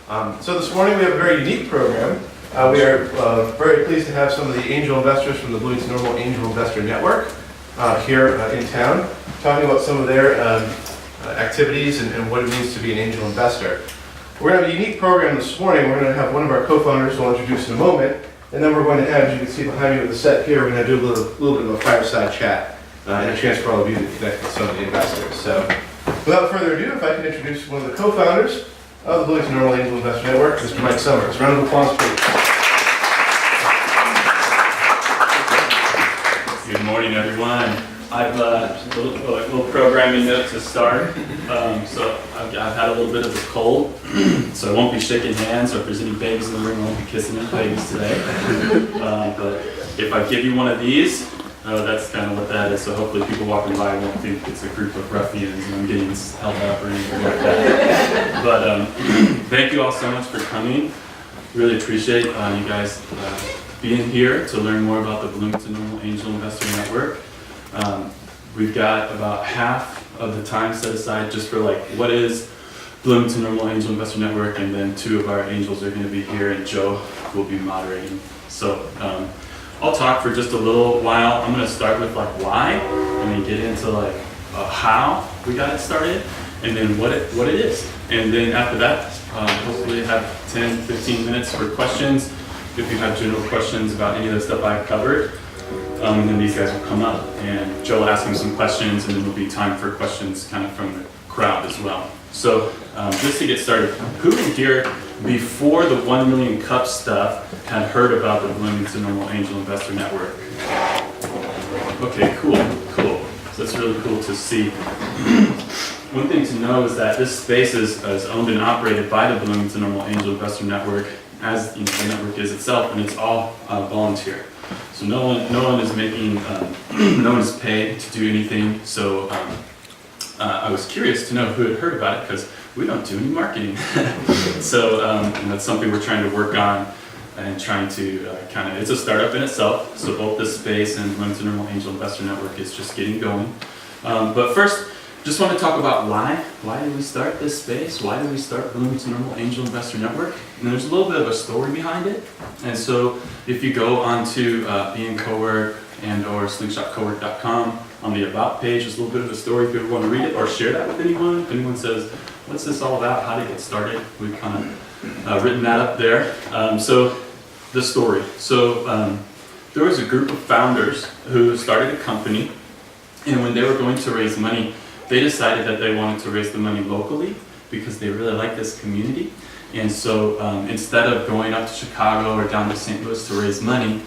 So this morning we have a very unique program. We are very pleased to have some of the angel investors from the Bloomington Normal Angel Investor Network here in town, talking about some of their activities and what it means to be an angel investor. We're going to have a unique program this morning. We're going to have one of our co-founders who I'll introduce in a moment, and then we're going to have, as you can see behind me with the set here, we're going to do a little bit of a fireside chat and a chance for all of you to connect with some of the investors. So without further ado, if I can introduce one of the co-founders of the Bloomington Normal Angel Investor Network, Mr. Mike Summers. Round of applause, please. Good morning, everyone. I've a little programming note to start. So I've had a little bit of a cold, so I won't be shaking hands, or if there's any babies in the room, I won't be kissing any babies today. But if I give you one of these, that's kind of what that is. So hopefully people walking by won't think it's a group of ruffians and I'm getting held up or anything like that. But thank you all so much for coming. Really appreciate you guys being here to learn more about the Bloomington Normal Angel Investor Network. We've got about half of the time set aside just for what is Bloomington Normal Angel Investor Network, and then two of our angels are going to be here and Joe will be moderating. So I'll talk for just a little while. I'm going to start with why, and then get into how we got it started, and then what it is. And then after that, hopefully have 10-15 minutes for questions. If you have general questions about any of the stuff I've covered, and then these guys will come up, and Joe will ask them some questions, and then there'll be time for questions kind of from the crowd as well. So just to get started, who in here before the 1 million cup stuff had heard about the Bloomington Normal Angel Investor Network? Okay, cool. So that's really cool to see. One thing to know is that this space is owned and operated by the Bloomington Normal Angel Investor Network, as the network is itself, and it's all volunteer. So no one is making, no one is paid to do anything. So I was curious to know who had heard about it, because we don't do any marketing. So that's something we're trying to work on and trying to it's a startup in itself. So both this space and Bloomington Normal Angel Investor Network is just getting going. But first, just want to talk about why. Why did we start this space? Why did we start Bloomington Normal Angel Investor Network? And there's a little bit of a story behind it. And so if you go onto BNCowork and or slingshotcowork.com, on the About page, there's a little bit of a story if you ever want to read it or share that with anyone. If anyone says, what's this all about? How to get started? We've kind of written that up there. So the story. So there was a group of founders who started a company, and when they were going to raise money, they decided that they wanted to raise the money locally because they really like this community. And so instead of going up to Chicago or down to St. Louis to raise money,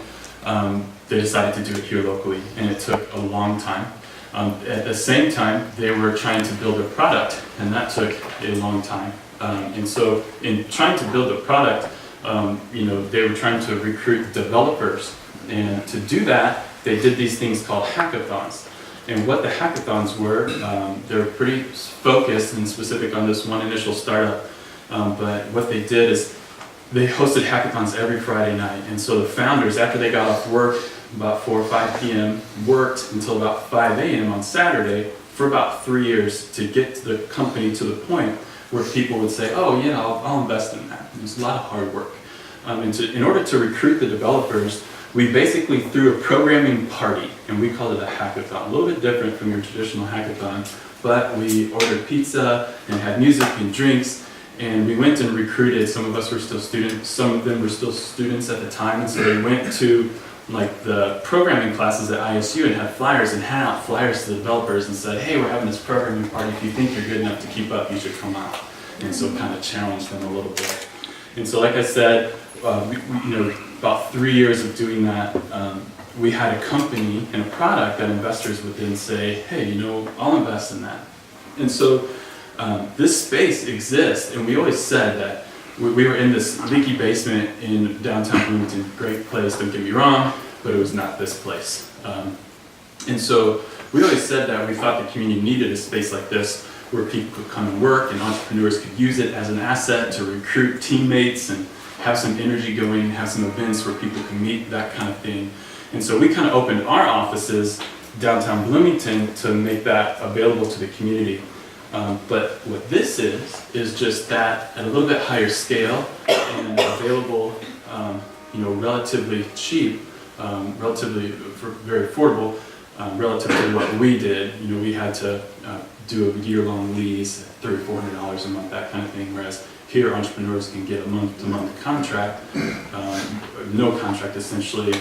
they decided to do it here locally, and it took a long time. At the same time, they were trying to build a product, and that took a long time. And so in trying to build a product, they were trying to recruit developers. And to do that, they did these things called hackathons. And what the hackathons were, they're pretty focused and specific on this one initial startup. But what they did is they hosted hackathons every Friday night. And so the founders, after they got off work about 4 or 5 p.m., worked until about 5 a.m. on Saturday for about 3 years to get the company to the point where people would say, oh yeah, I'll invest in that. It was a lot of hard work. In order to recruit the developers, we basically threw a programming party, and we called it a hackathon. A little bit different from your traditional hackathon, but we ordered pizza and had music and drinks, and we went and recruited. Some of us were still students, some of them were still students at the time, and so they went to the programming classes at ISU and had flyers and handed out flyers to the developers and said, hey, we're having this programming party. If you think you're good enough to keep up, you should come out. And so kind of challenged them a little bit. And so like I said, about 3 years of doing that, we had a company and a product that investors would then say, hey, I'll invest in that. And so this space exists, and we always said that we were in this leaky basement in downtown Bloomington. Great place, don't get me wrong, but it was not this place. And so we always said that we thought the community needed a space like this where people could come and work and entrepreneurs could use it as an asset to recruit teammates and have some energy going, have some events where people can meet, that kind of thing. And so we kind of opened our offices downtown Bloomington to make that available to the community. But what this is just that at a little bit higher scale and available, relatively cheap, very affordable, relative to what we did. We had to do a year-long lease, $300 or $400 a month, that kind of thing, whereas here entrepreneurs can get a month-to-month contract, no contract essentially,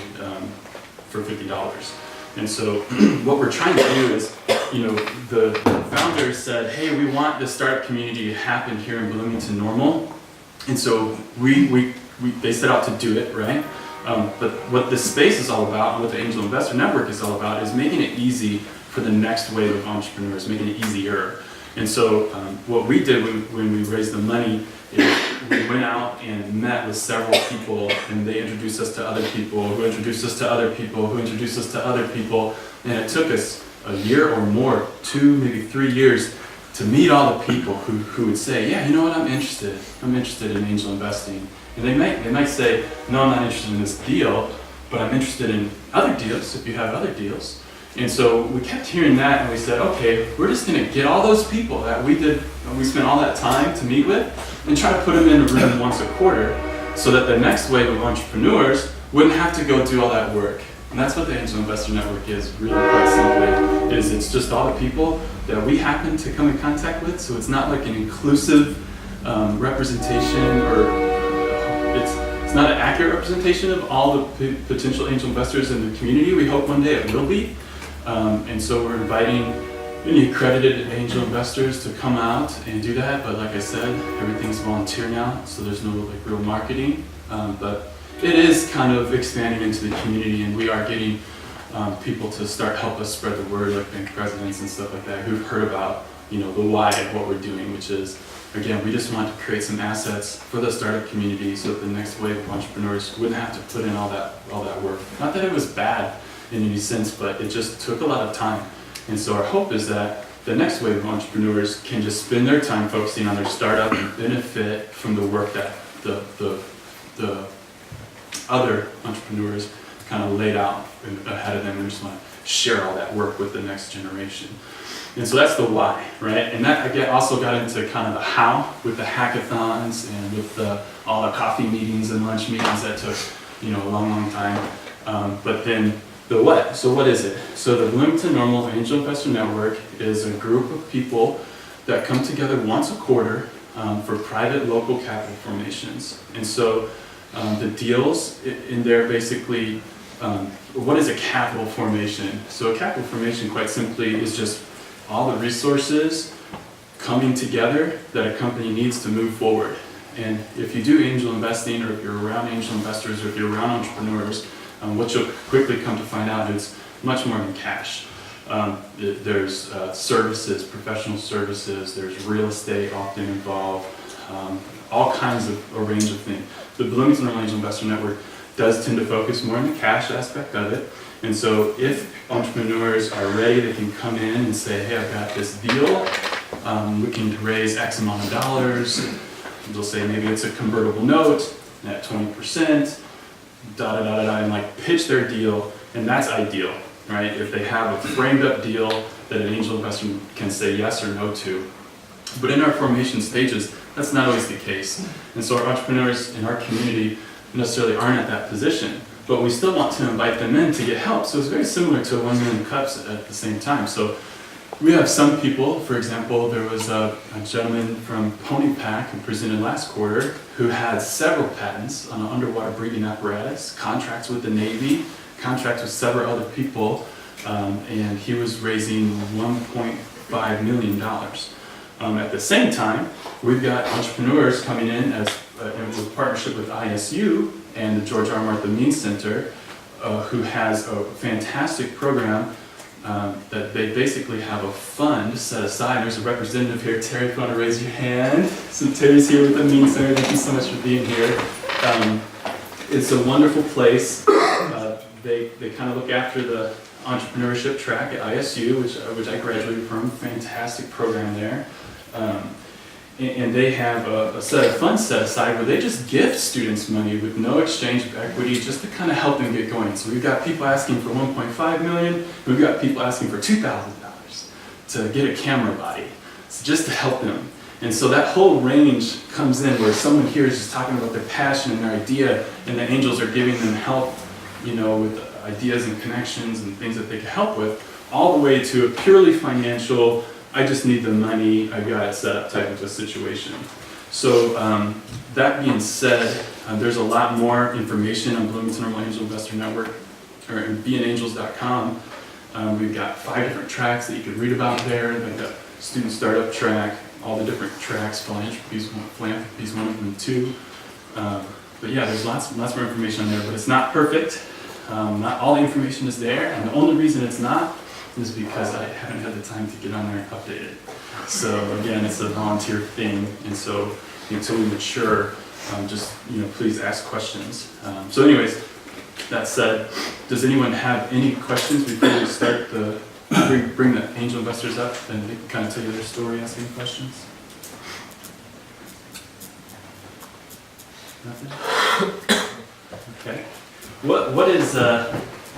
for $50. And so what we're trying to do is, the founders said, hey, we want the startup community to happen here in Bloomington Normal. And so they set out to do it, right? But what this space is all about, and what the Angel Investor Network is all about, is making it easy for the next wave of entrepreneurs, making it easier. And so what we did when we raised the money is we went out and met with several people, and they introduced us to other people, who introduced us to other people, who introduced us to other people, and it took us a year or more, 2, maybe 3 years, to meet all the people who would say, yeah, you know what, I'm interested in angel investing. And they might say, no, I'm not interested in this deal, but I'm interested in other deals, if you have other deals. And so we kept hearing that, and we said, okay, we're just gonna get all those people that we spent all that time to meet with, and try to put them in a room once a quarter, so that the next wave of entrepreneurs wouldn't have to go do all that work. And that's what the Angel Investor Network is, really quite simply, is it's just all the people that we happen to come in contact with, so it's not like an inclusive representation, or it's not an accurate representation of all the potential angel investors in the community. We hope one day it will be. And so we're inviting any accredited angel investors to come out and do that, but like I said, everything's volunteer now, so there's no real marketing. But it is kind of expanding into the community, and we are getting people to start help us spread the word, like bank presidents and stuff like that, who've heard about the why of what we're doing, which is, again, we just want to create some assets for the startup community so that the next wave of entrepreneurs wouldn't have to put in all that work. Not that it was bad in any sense, but it just took a lot of time. And so our hope is that the next wave of entrepreneurs can just spend their time focusing on their startup and benefit from the work that the other entrepreneurs kind of laid out ahead of them, and just want to share all that work with the next generation. And so that's the why, right? And that again also got into kind of the how with the hackathons and with all the coffee meetings and lunch meetings that took a long time. But then the what. So what is it? So the Bloomington Normal Angel Investor Network is a group of people that come together once a quarter for private local capital formations. And so the deals in there basically, what is a capital formation? So a capital formation, quite simply, is just all the resources coming together that a company needs to move forward. And if you do angel investing, or if you're around angel investors, or if you're around entrepreneurs, what you'll quickly come to find out is much more than cash. There's services, professional services, there's real estate often involved, all kinds of a range of things. The Bloomington Normal Angel Investor Network does tend to focus more on the cash aspect of it. And so if entrepreneurs are ready, they can come in and say, hey, I've got this deal, looking to raise X amount of dollars. They'll say maybe it's a convertible note at 20%, and pitch their deal, and that's ideal, right? If they have a framed up deal that an angel investor can say yes or no to. But in our formation stages, that's not always the case. And so our entrepreneurs in our community necessarily aren't at that position, but we still want to invite them in to get help. So it's very similar to 1 million cups at the same time. So we have some people, for example, there was a gentleman from Pony Pack who presented last quarter who had several patents on an underwater breathing apparatus, contracts with the Navy, contracts with several other people, and he was raising $1.5 million. At the same time, we've got entrepreneurs coming in as with partnership with ISU and the George R. Martha Means Center, who has a fantastic program that they basically have a fund set aside. There's a representative here. Terry, if you want to raise your hand. So Terry's here with the Means Center. Thank you so much for being here. It's a wonderful place. They kind of look after the entrepreneurship track at ISU, which I graduated from. Fantastic program there. And they have a set of funds set aside where they just gift students money with no exchange of equity, just to kind of help them get going. So we've got people asking for $1.5 million, we've got people asking for $2,000 to get a camera body. just to help them. And so that whole range comes in where someone here is just talking about their passion and their idea, and the angels are giving them help, with ideas and connections and things that they can help with, all the way to a purely financial, I just need the money, I got it set up type of a situation. So that being said, there's a lot more information on Bloomington Normal Angel Investor Network, or at beingangels.com. We've got 5 different tracks that you can read about there. We've got student startup track, all the different tracks, philanthropy's one of them too. But yeah, there's lots more information on there, but it's not perfect. Not all the information is there, and the only reason it's not is because I haven't had the time to get on there and update it. So again, it's a volunteer thing, and so until we mature, just please ask questions. So anyways, that said, does anyone have any questions before we start bring the angel investors up and they can kind of tell you their story, ask any questions? Nothing? Okay. What is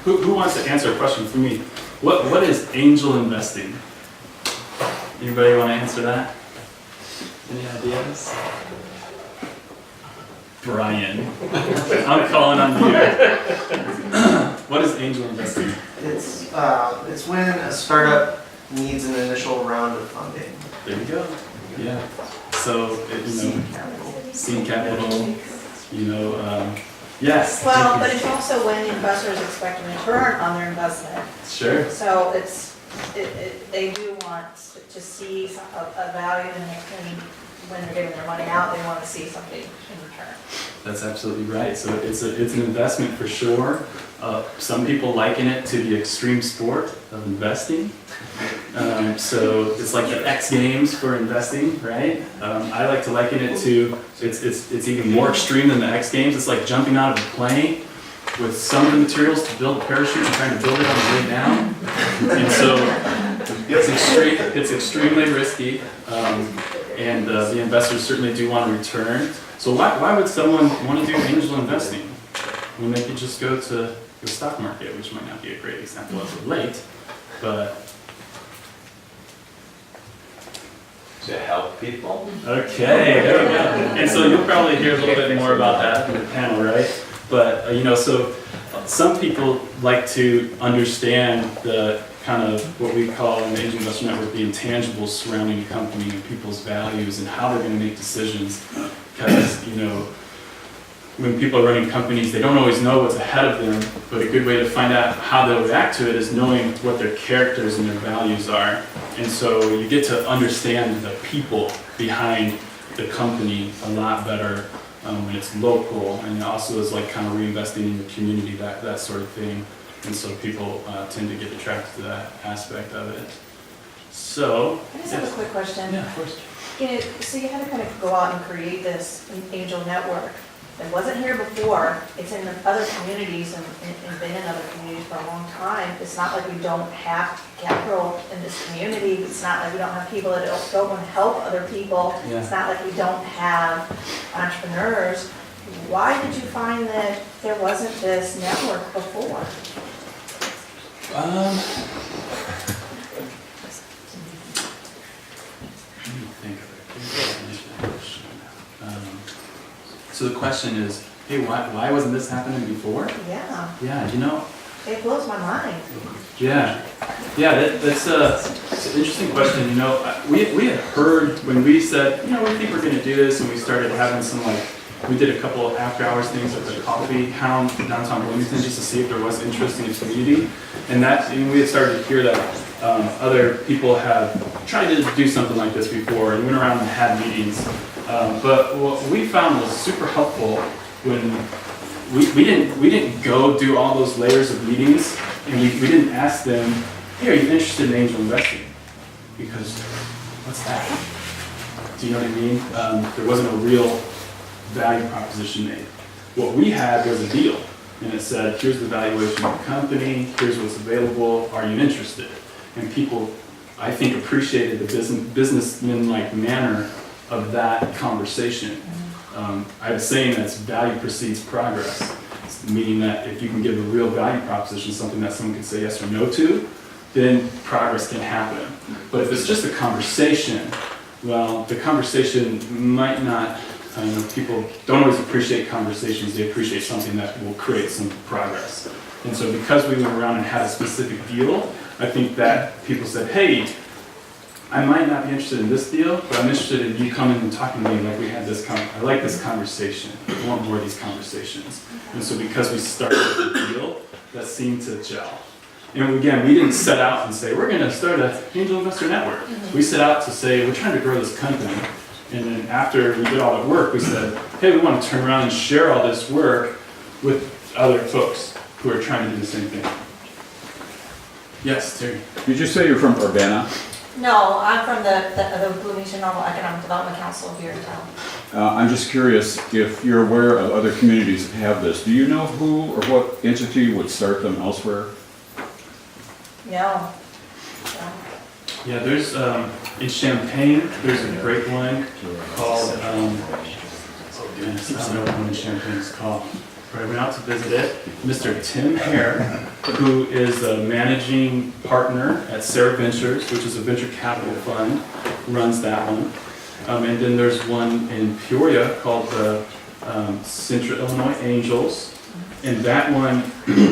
who wants to answer a question for me? What is angel investing? Anybody want to answer that? Any ideas? Brian, I'm calling on you. What is angel investing? It's when a startup needs an initial round of funding. There you go. Yeah. So seed capital. Yes. Well, but it's also when investors expect a return on their investment. Sure. So they do want to see a value in it, and when they're giving their money out, they want to see something in return. That's absolutely right. So it's an investment for sure. Some people liken it to the extreme sport of investing. So it's like the X Games for investing, right? I like to liken it to, it's even more extreme than the X Games. It's like jumping out of a plane with some of the materials to build a parachute and trying to build it on the way down. And so it's extremely risky, and the investors certainly do want a return. So why would someone want to do angel investing when they could just go to the stock market, which might not be a great example as of late, but... To help people? Okay, there we go. And so you'll probably hear a little bit more about that in the panel, right? But, so some people like to understand the kind of what we call in the Angel Investor Network the intangibles surrounding a company and people's values and how they're going to make decisions. Because, when people are running companies, they don't always know what's ahead of them, but a good way to find out how they'll react to it is knowing what their characters and their values are. And so you get to understand the people behind the company a lot better when it's local, and it also is like kind of reinvesting in the community, that sort of thing. And so people tend to get attracted to that aspect of it. So, I just have a quick question. Yeah, of course. So you had to kind of go out and create this angel network. It wasn't here before. It's in other communities and been in other communities for a long time. It's not like we don't have capital in this community. It's not like we don't have people that don't want to help other people. Yeah. It's not like we don't have entrepreneurs. Why did you find that there wasn't this network before? Let me think of it. So the question is, hey, why wasn't this happening before? Yeah, Yeah, it blows my mind. Yeah, that's an interesting question. We had heard when we said, we think we're going to do this, and we started having some we did a couple of after hours things at the coffee house downtown Bloomington just to see if there was interest in the community, and we had started to hear that other people have tried to do something like this before and went around and had meetings. But what we found was super helpful when we didn't go do all those layers of meetings, and we didn't ask them, hey, are you interested in angel investing? Because what's that? Do you know what I mean? There wasn't a real value proposition made. What we had was a deal, and it said, here's the valuation of the company, here's what's available, are you interested? And people, I think, appreciated the businessman-like manner of that conversation. I have a saying that's value precedes progress, meaning that if you can give a real value proposition, something that someone can say yes or no to, then progress can happen. But if it's just a conversation, well, the conversation might not, people don't always appreciate conversations, they appreciate something that will create some progress. And so because we went around and had a specific deal, I think that people said, hey, I might not be interested in this deal, but I'm interested in you coming and talking to me like we had this, I like this conversation. I want more of these conversations. And so because we started with the deal, that seemed to gel. And again, we didn't set out and say, we're gonna start an angel investor network. We set out to say, we're trying to grow this company. And then after we did all that work, we said, hey, we want to turn around and share all this work with other folks who are trying to do the same thing. Yes, Terry. Did you say you're from Urbana? No, I'm from the Bloomington Normal Economic Development Council here in town. I'm just curious if you're aware of other communities that have this. Do you know who or what entity would start them elsewhere? No. Yeah, there's, in Champaign, there's a great one called, goodness, I don't know what one in Champaign is called. But I went out to visit it. Mr. Tim Hare, who is a managing partner at Sarah Ventures, which is a venture capital fund, runs that one. And then there's one in Peoria called the Central Illinois Angels. And that one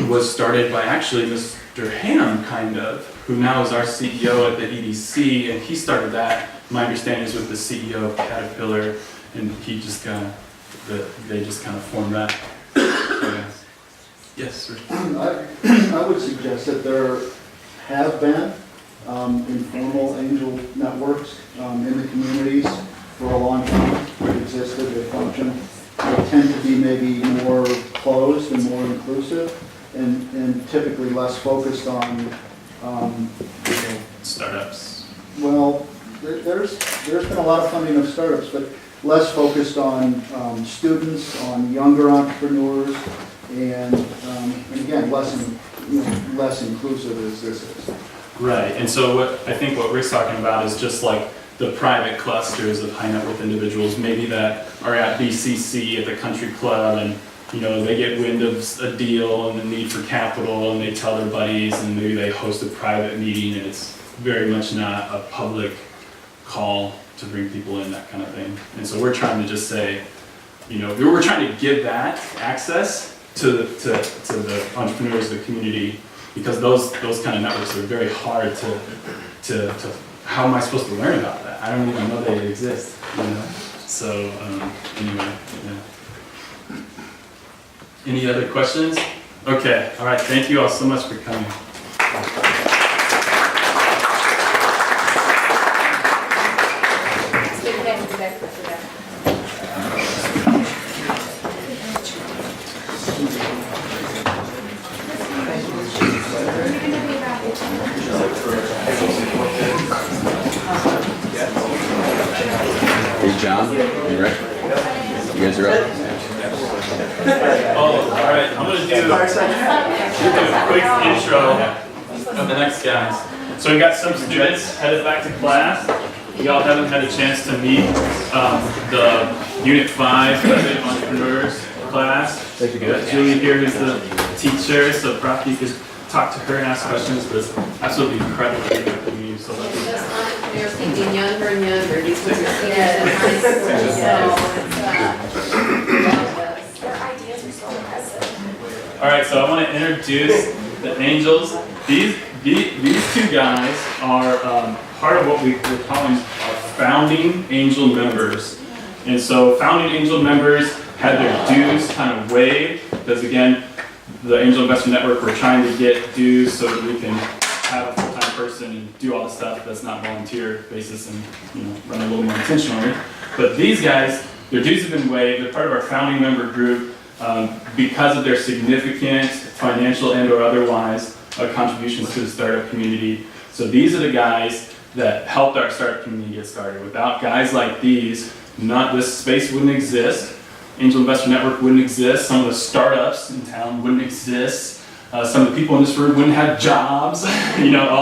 was started by actually Mr. Ham, kind of, who now is our CEO at the EDC, and he started that. My understanding is with the CEO of Caterpillar, and he just kind of, they just kind of formed that. Yeah. Yes, sir. I would suggest that there have been informal angel networks in the communities for a long time. They existed, they functioned. They tend to be maybe more closed and more inclusive, and typically less focused on Startups. well, there's been a lot of funding of startups, but less focused on students, on younger entrepreneurs, and again, less inclusive as this is. Right, and so I think what Rick's talking about is just like the private clusters of high net worth individuals, maybe that are at BCC at the country club, and they get wind of a deal and the need for capital, and they tell their buddies, and maybe they host a private meeting, and it's very much not a public call to bring people in, that kind of thing. And so we're trying to just say, we're trying to give that access to the entrepreneurs of the community, because those kind of networks are very hard to how am I supposed to learn about that? I don't even know they exist, So anyway, yeah. Any other questions? Okay, all right, thank you all so much for coming. Hey, John, you ready? You guys are up? Oh, all right, I'm gonna do a quick intro of the next guys. So we got some students headed back to class. Y'all haven't had a chance to meet the Unit 5 Creative Entrepreneurs class. Julie here is the teacher, so Prof, you could talk to her and ask questions, but it's absolutely incredible to meet you. So Just entrepreneurs thinking younger and younger. These were their ideas are so impressive. all right, so I want to introduce the angels. These two guys are part of what we're calling our founding angel members. And so founding angel members had their dues kind of waived, because again, the Angel Investor Network, we're trying to get dues so that we can have a full-time person and do all the stuff that's not volunteer basis, and run a little more intentionally. But these guys, their dues have been waived. They're part of our founding member group because of their significant financial and or otherwise contributions to the startup community. So these are the guys that helped our startup community get started. Without guys like these, this space wouldn't exist. Angel Investor Network wouldn't exist. Some of the startups in town wouldn't exist. Some of the people in this room wouldn't have jobs, all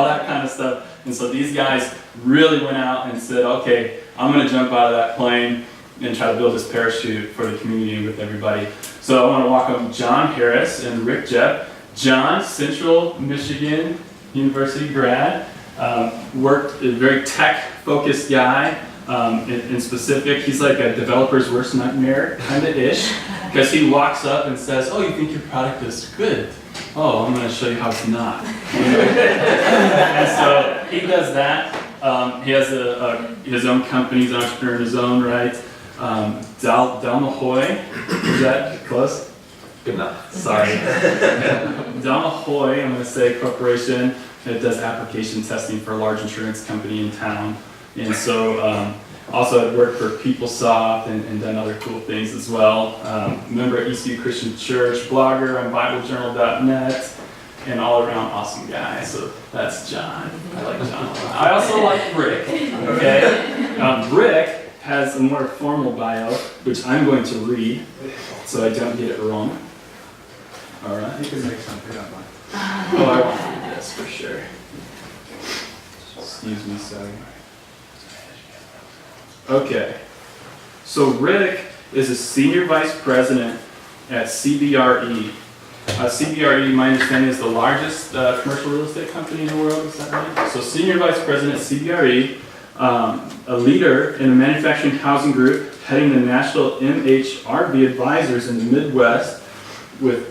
that kind of stuff. And so these guys really went out and said, okay, I'm going to jump out of that plane and try to build this parachute for the community and with everybody. So I want to welcome John Harris and Rick Jepp. John, Central Michigan University grad. Worked a very tech-focused guy. In specific, he's like a developer's worst nightmare, kind of ish, because he walks up and says, "Oh, you think your product is good? Oh, I'm going to show you how it's not." And so he does that. He has his own company. He's an entrepreneur in his own right. Dalmahoy, is that close? Good enough. Sorry. Dalmahoy, I'm going to say corporation. It does application testing for a large insurance company in town. And so also I've worked for PeopleSoft and done other cool things as well. Member at ECU Christian Church, blogger on BibleJournal.net, and all around awesome guy. So that's John. I like John a lot. I also like Rick. Okay. Rick has a more formal bio, which I'm going to read so I don't get it wrong. All right. You can make something up. Oh, I want to read this for sure. Excuse me, sorry. Okay. So Rick is a senior vice president at CBRE. CBRE, my understanding, is the largest commercial real estate company in the world. Is that right? So senior vice president at CBRE, a leader in a manufacturing housing group, heading the national MHRV advisors in the Midwest with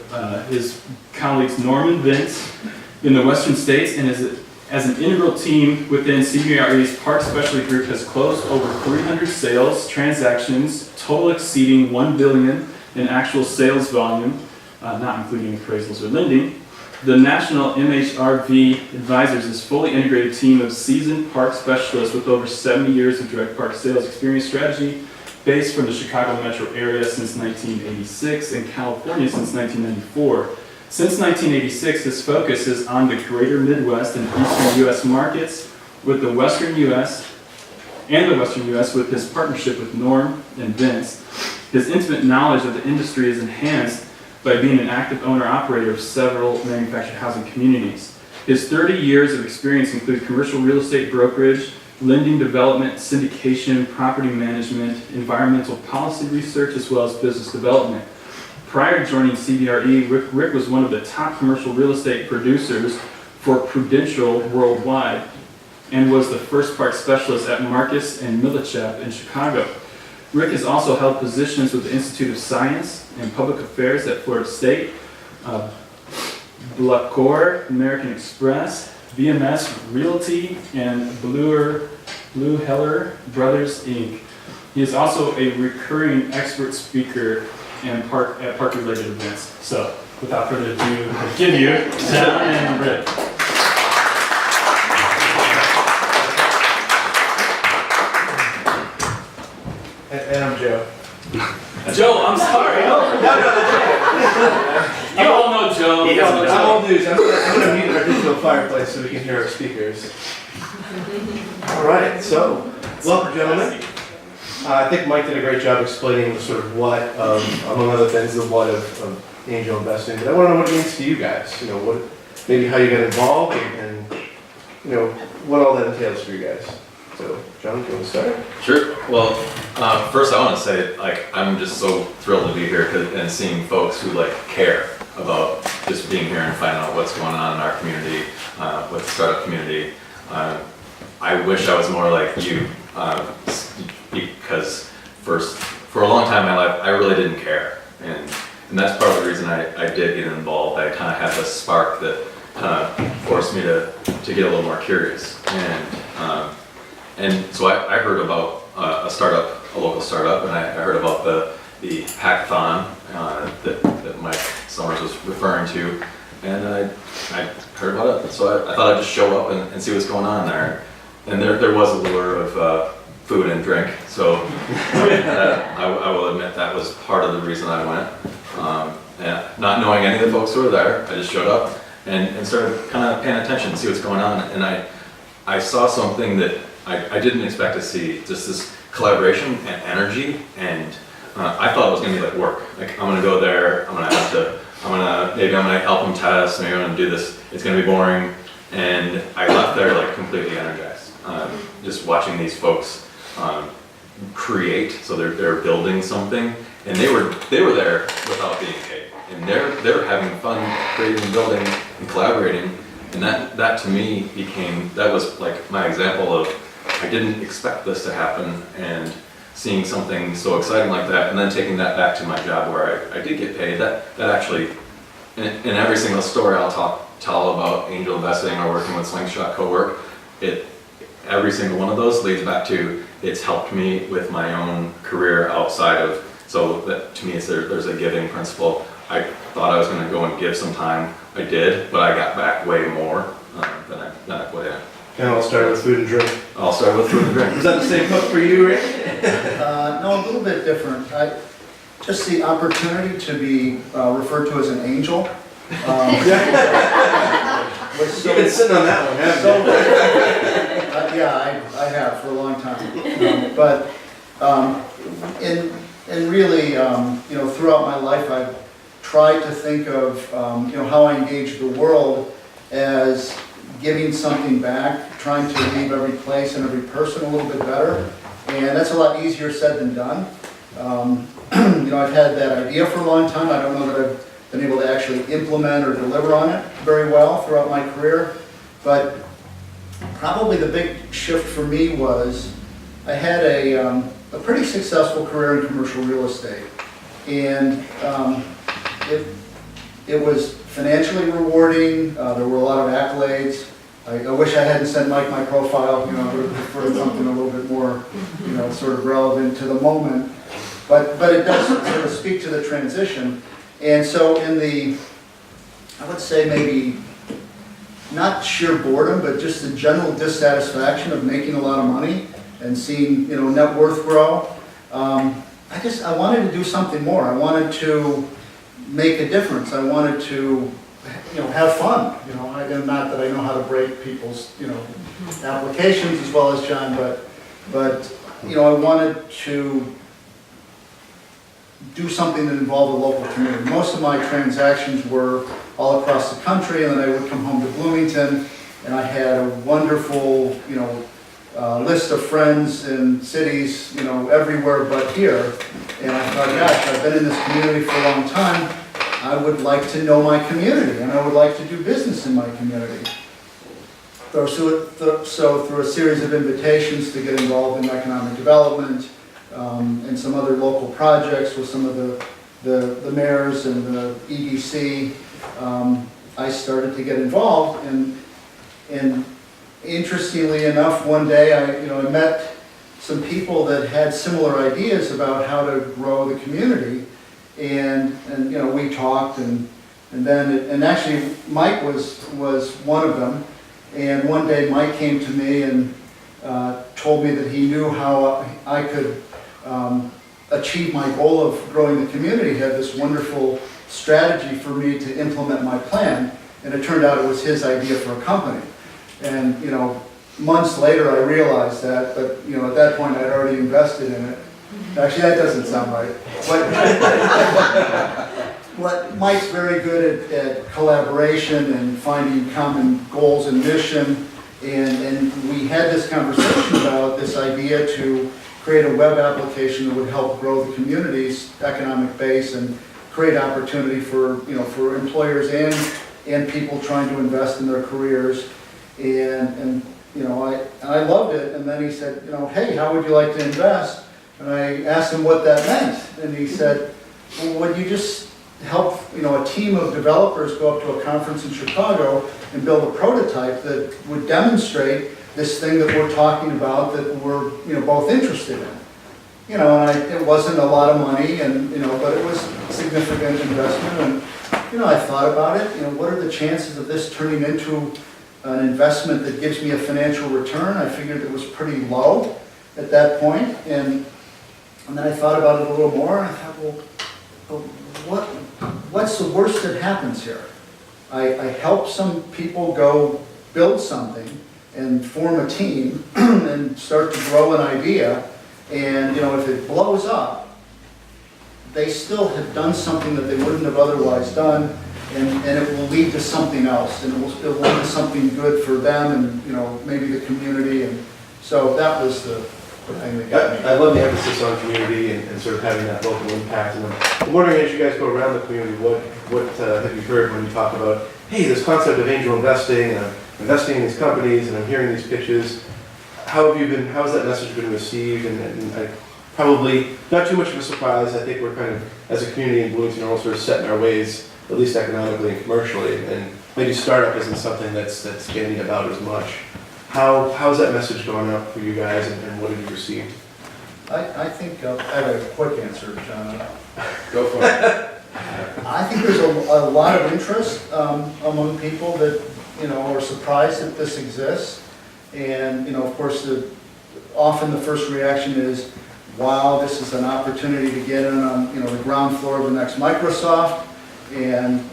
his colleagues Norm and Vince in the Western states, and as an integral team within CBRE's Park Specialty Group has closed over 300 sales transactions, total exceeding $1 billion in actual sales volume, not including appraisals or lending. The National MHRV Advisors is a fully integrated team of seasoned park specialists with over 70 years of direct park sales experience strategy, based from the Chicago metro area since 1986 and California since 1994. Since 1986, his focus is on the greater Midwest and Eastern U.S. markets with the Western U.S. with his partnership with Norm and Vince. His intimate knowledge of the industry is enhanced by being an active owner-operator of several manufactured housing communities. His 30 years of experience include commercial real estate brokerage, lending development, syndication, property management, environmental policy research, as well as business development. Prior to joining CBRE, Rick was one of the top commercial real estate producers for Prudential worldwide and was the first park specialist at Marcus and Millichap in Chicago. Rick has also held positions with the Institute of Science and Public Affairs at Florida State, Blucor, American Express, VMS Realty, and Blue Heller Brothers, Inc. He is also a recurring expert speaker and at park-related events. So, without further ado, I give you John and Rick. And I'm Joe. Joe, I'm sorry. You all know Joe. I'm old news. I'm going to mute our digital fireplace so we can hear our speakers. All right, so welcome, gentlemen. I think Mike did a great job explaining sort of what, among other things, the what of angel investing. But I want to know what it means to you guys. You know, maybe how you got involved, and you know what all that entails for you guys. So, John, do you want to start? Sure. Well, first I want to say, I'm just so thrilled to be here and seeing folks who care about just being here and finding out what's going on in our community, with the startup community. I wish I was more like you, because for a long time in my life, I really didn't care, and that's part of the reason I did get involved. I kind of had this spark that kind of forced me to get a little more curious, and so I heard about a local startup, and I heard about the hackathon that Mike Summers was referring to, and I heard about it. So I thought I'd just show up and see what's going on there. And there was a lure of food and drink, so I will admit that was part of the reason I went. And not knowing any of the folks who were there, I just showed up and started kind of paying attention to see what's going on. And I saw something that I didn't expect to see, just this collaboration and energy. And I thought it was going to be like work. Like, I'm going to go there, maybe I'm going to help them test, maybe I'm going to do this, it's going to be boring. And I left there completely energized. Just watching these folks create, so they're building something, and they were there without being paid, and they're having fun creating, building, and collaborating, And that to me that was like my example of, I didn't expect this to happen, and seeing something so exciting like that, and then taking that back to my job where I did get paid, that actually, in every single story I'll tell about angel investing or working with Slingshot Co-work, every single one of those leads back to, it's helped me with my own career outside of, so that to me there's a giving principle. I thought I was going to go and give some time, I did, but I got back way more than I put in. And I'll start with food and drink. I'll start with food and drink. Is that the same hook for you, Rick? No, a little bit different. Just the opportunity to be referred to as an angel. Was You've been sitting on that one, haven't so, you? yeah, I have for a long time. And really, throughout my life, I've tried to think of, how I engage the world as giving something back, trying to leave every place and every person a little bit better. And that's a lot easier said than done. I've had that idea for a long time. I don't know that I've been able to actually implement or deliver on it very well throughout my career. But probably the big shift for me was I had a pretty successful career in commercial real estate. And it was financially rewarding. There were a lot of accolades. I wish I hadn't sent Mike my profile. I would have preferred something a little bit more, sort of relevant to the moment. But it does sort of speak to the transition. And so I would say maybe not sheer boredom, but just the general dissatisfaction of making a lot of money and seeing, net worth grow. I wanted to do something more. I wanted to make a difference. I wanted to, have fun. Not that I know how to break people's, applications as well as John, but I wanted to do something that involved a local community. Most of my transactions were all across the country, and then I would come home to Bloomington, and I had a wonderful, list of friends in cities, everywhere but here. And I thought, gosh, I've been in this community for a long time. I would like to know my community, and I would like to do business in my community. So through a series of invitations to get involved in economic development, and some other local projects with some of the mayors and the EDC, I started to get involved. And interestingly enough, one day I met some people that had similar ideas about how to grow the community, and we talked, and actually Mike was one of them. And one day Mike came to me and told me that he knew how I could achieve my goal of growing the community. He had this wonderful strategy for me to implement my plan, and it turned out it was his idea for a company. And months later I realized that, but at that point I'd already invested in it. Actually, that doesn't sound right. But Mike's very good at collaboration and finding common goals and mission. And we had this conversation about this idea to create a web application that would help grow the community's economic base and create opportunity for employers and people trying to invest in their careers. And I loved it. And then he said, hey, how would you like to invest? And I asked him what that meant. And he said, well, would you just help a team of developers go up to a conference in Chicago and build a prototype that would demonstrate this thing that we're talking about that we're both interested in. And it wasn't a lot of money, but it was a significant investment. And I thought about it. What are the chances of this turning into an investment that gives me a financial return? I figured it was pretty low at that point. And then I thought about it a little more. And I thought, well, what's the worst that happens here? I help some people go build something and form a team and start to grow an idea. And if it blows up, they still have done something that they wouldn't have otherwise done, and it will lead to something else, and it will lead to something good for them and maybe the community. And so that was the thing that got me. I love the emphasis on community and sort of having that local impact. And I'm wondering, as you guys go around the community, what have you heard when you talk about hey, this concept of angel investing, and I'm investing in these companies, and I'm hearing these pitches. How has that message been received? And I, probably not too much of a surprise. I think we're kind of, as a community in Bloomington, all sort of set in our ways, at least economically and commercially, and maybe startup isn't something that's getting about as much. How's that message going out for you guys, and what have you received? I think, I have a quick answer, John. Go for it. I think there's a lot of interest among people that, are surprised that this exists. And, of course, often the first reaction is, wow, this is an opportunity to get in on, the ground floor of the next Microsoft. And,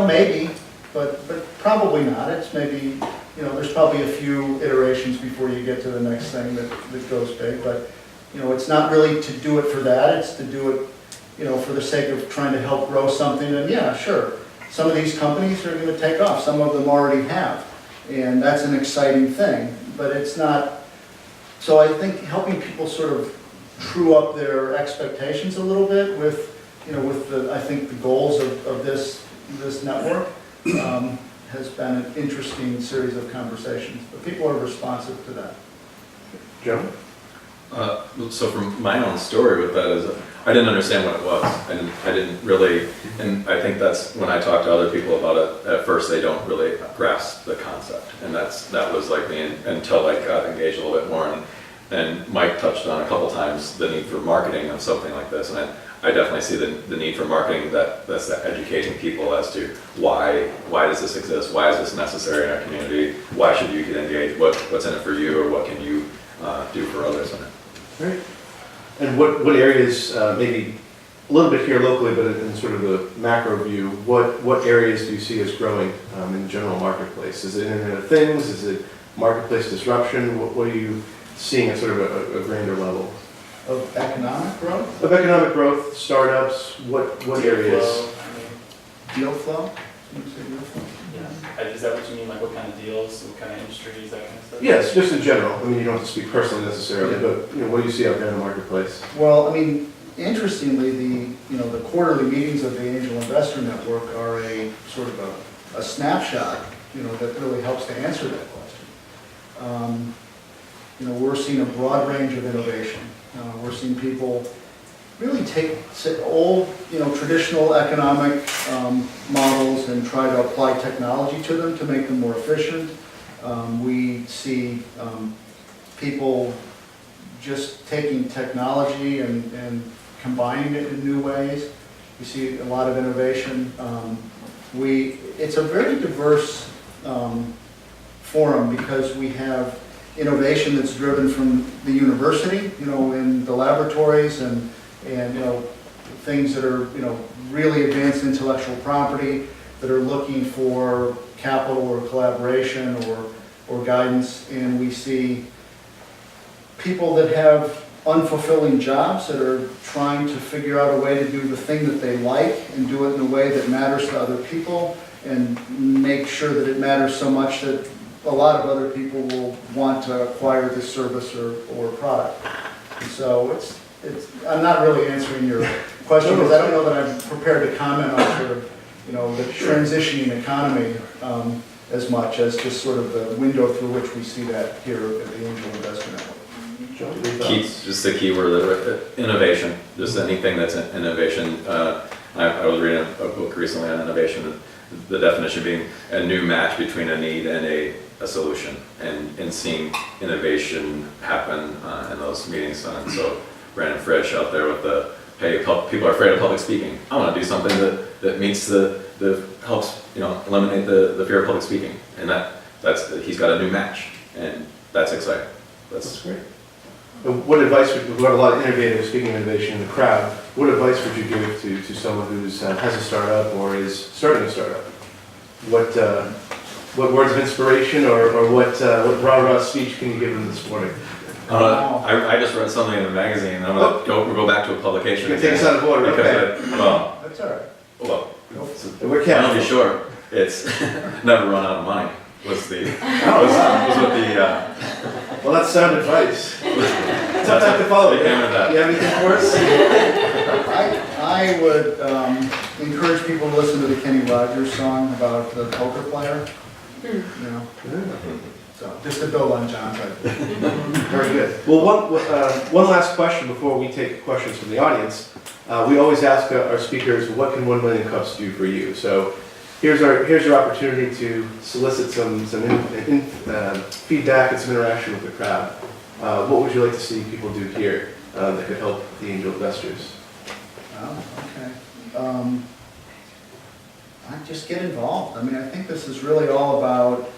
maybe, but probably not. It's maybe, there's probably a few iterations before you get to the next thing that goes big. But, it's not really to do it for that. It's to do it, for the sake of trying to help grow something. And yeah, sure, some of these companies are going to take off. Some of them already have. And that's an exciting thing. But it's not, so I think helping people sort of true up their expectations a little bit with, with I think the goals of this network has been an interesting series of conversations. But people are responsive to that. Joe? So from my own story with that is, I didn't understand what it was, and I didn't really, and I think that's when I talk to other people about it, at first they don't really grasp the concept, and that was like me until I got engaged a little bit more, and Mike touched on a couple times the need for marketing on something like this, and I definitely see the need for marketing that's educating people as to why does this exist, why is this necessary in our community, why should you get engaged, what's in it for you, or what can you do for others in it. Great. And what areas, maybe a little bit here locally, but in sort of the macro view, what areas do you see as growing in the general marketplace? Is it Internet of Things? Is it marketplace disruption? What are you seeing at sort of a grander level? Of economic growth? Of economic growth, startups, what areas? Deal flow? Can you say deal flow? Yeah. Is that what you mean, like what kind of deals, what kind of industries, that kind of stuff? Yes, just in general. I mean, you don't have to speak personally necessarily, but what do you see out there in the marketplace? Well, interestingly, the quarterly meetings of the Angel Investor Network are a sort of a snapshot, that really helps to answer that question. We're seeing a broad range of innovation. We're seeing people really take old, traditional economic models and try to apply technology to them to make them more efficient. We see people just taking technology and combining it in new ways. We see a lot of innovation. It's a very diverse forum because we have innovation that's driven from the university, in the laboratories and things that are, really advanced intellectual property that are looking for capital or collaboration or guidance. And we see people that have unfulfilling jobs that are trying to figure out a way to do the thing that they like and do it in a way that matters to other people and make sure that it matters so much that a lot of other people will want to acquire this service or product. And so I'm not really answering your question because I don't know that I'm prepared to comment on sort of, the transitioning economy as much as just sort of the window through which we see that here at the Angel Investor Network. Just the key word, innovation, just anything that's innovation. I was reading a book recently on innovation, the definition being a new match between a need and a solution, and seeing innovation happen in those meetings. And so Brandon Frisch out there with the, hey, people are afraid of public speaking. I want to do something that meets helps eliminate the fear of public speaking, and he's got a new match, and that's exciting. That's great. And what advice we've got a lot of innovators, speaking of innovation in the crowd, what advice would you give to someone who has a startup or is starting a startup? What words of inspiration or what rah-rah speech can you give them this morning? I just read something in a magazine, and I'm going to go back to a publication. You can take us out of order, okay. That's all right. Well, We're I'll careful. be sure. It's never run out of money. Was what Well, that's sound advice. Tough time to follow. Big hammer that. You have anything for us? I would, encourage people to listen to the Kenny Rogers song about the poker player, you know? So, just to build on John's idea. Very good. Well, one last question before we take questions from the audience. We always ask our speakers, what can 1 million cups do for you? So here's your opportunity to solicit some feedback and some interaction with the crowd. What would you like to see people do here that could help the angel investors? Oh, okay. I just get involved. I mean, I think this is really all about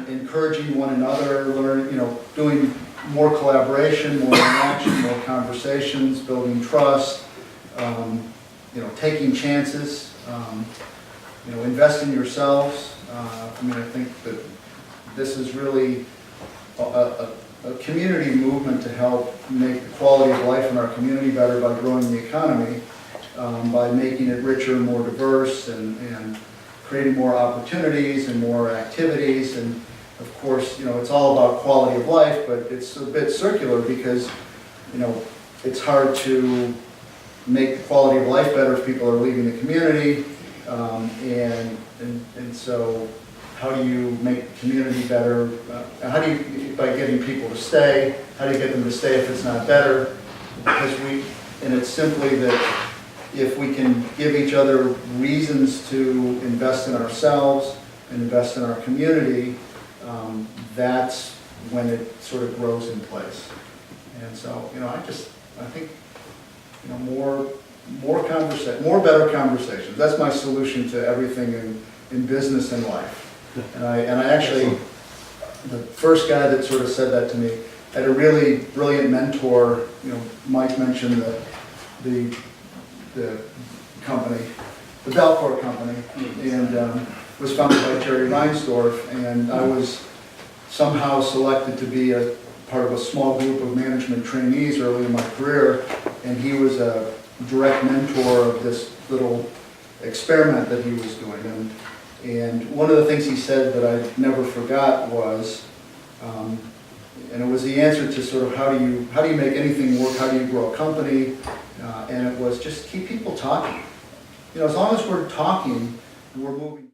encouraging one another, learning, doing more collaboration, more interaction, more conversations, building trust, taking chances, invest in yourselves. I mean, I think that this is really a community movement to help make the quality of life in our community better by growing the economy, by making it richer and more diverse and creating more opportunities and more activities. And of course, it's all about quality of life, but it's a bit circular because, it's hard to make the quality of life better if people are leaving the community. And so how do you make the community better? By getting people to stay, how do you get them to stay if it's not better? And it's simply that if we can give each other reasons to invest in ourselves and invest in our community, that's when it sort of grows in place. And so, I think, more better conversations. That's my solution to everything in business and life. And I actually, the first guy that sort of said that to me, I had a really brilliant mentor. Mike mentioned the company, the Belcourt company, and was founded by Jerry Reinsdorf, and I was somehow selected to be a part of a small group of management trainees early in my career, and he was a direct mentor of this little experiment that he was doing. And one of the things he said that I never forgot was, and it was the answer to sort of how do you make anything work, how do you grow a company, and it was just keep people talking. As long as we're talking, we're moving.